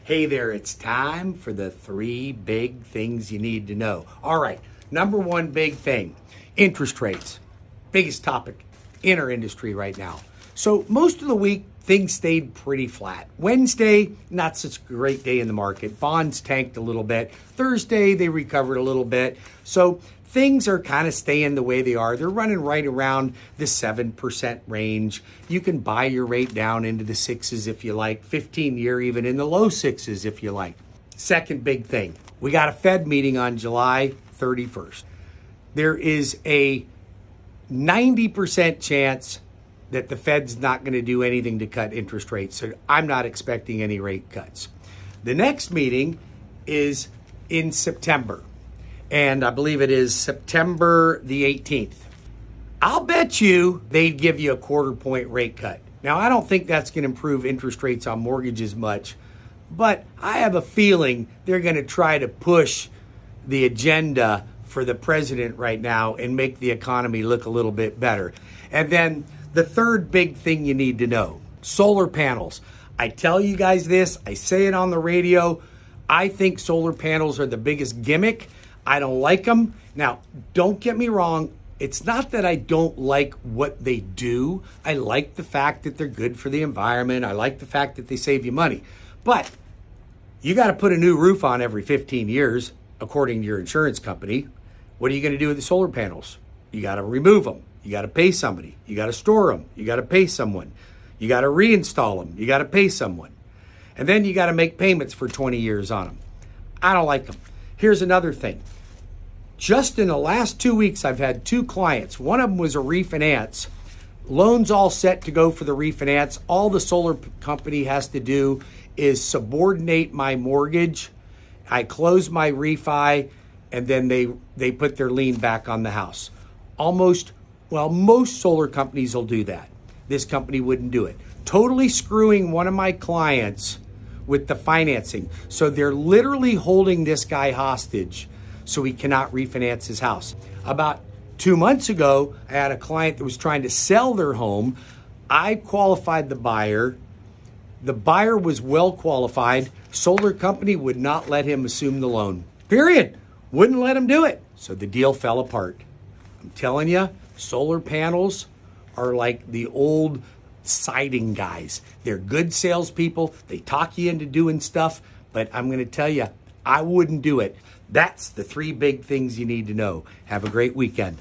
Hey there, it's time for the 3 big things you need to know. All right, number 1 big thing, interest rates. Biggest topic in our industry right now. So most of the week, things stayed pretty flat. Wednesday, not such a great day in the market. Bonds tanked a little bit. Thursday, they recovered a little bit. So things are kind of staying the way they are. They're running right around the 7% range. You can buy your rate down into the 6s if you like, 15-year even in the low 6s if you like. Second big thing, we got a Fed meeting on July 31st. There is a 90% chance that the Fed's not going to do anything to cut interest rates. So I'm not expecting any rate cuts. The next meeting is in September. And I believe it is September the 18th. I'll bet you they'd give you a 1/4 point rate cut. Now, I don't think that's going to improve interest rates on mortgages much, but I have a feeling they're going to try to push the agenda for the president right now and make the economy look a little bit better. And then the third big thing you need to know, solar panels. I tell you guys this, I say it on the radio, I think solar panels are the biggest gimmick. I don't like them. Now, don't get me wrong. It's not that I don't like what they do. I like the fact that they're good for the environment. I like the fact that they save you money. But you got to put a new roof on every 15 years, according to your insurance company. What are you going to do with the solar panels? You got to remove them. You got to pay somebody. You got to store them. You got to pay someone. You got to reinstall them. You got to pay someone. And then you got to make payments for 20 years on them. I don't like them. Here's another thing. Just in the last 2 weeks, I've had 2 clients. One of them was a refinance. Loans all set to go for the refinance. All the solar company has to do is subordinate my mortgage. I close my refi, and then they put their lien back on the house. Most solar companies will do that. This company wouldn't do it. Totally screwing one of my clients with the financing. So they're literally holding this guy hostage so he cannot refinance his house. About 2 months ago, I had a client that was trying to sell their home. I qualified the buyer. The buyer was well qualified. Solar company would not let him assume the loan. Period. Wouldn't let him do it. So the deal fell apart. I'm telling you, solar panels are like the old siding guys. They're good salespeople. They talk you into doing stuff, but I'm going to tell you, I wouldn't do it. That's the 3 big things you need to know. Have a great weekend.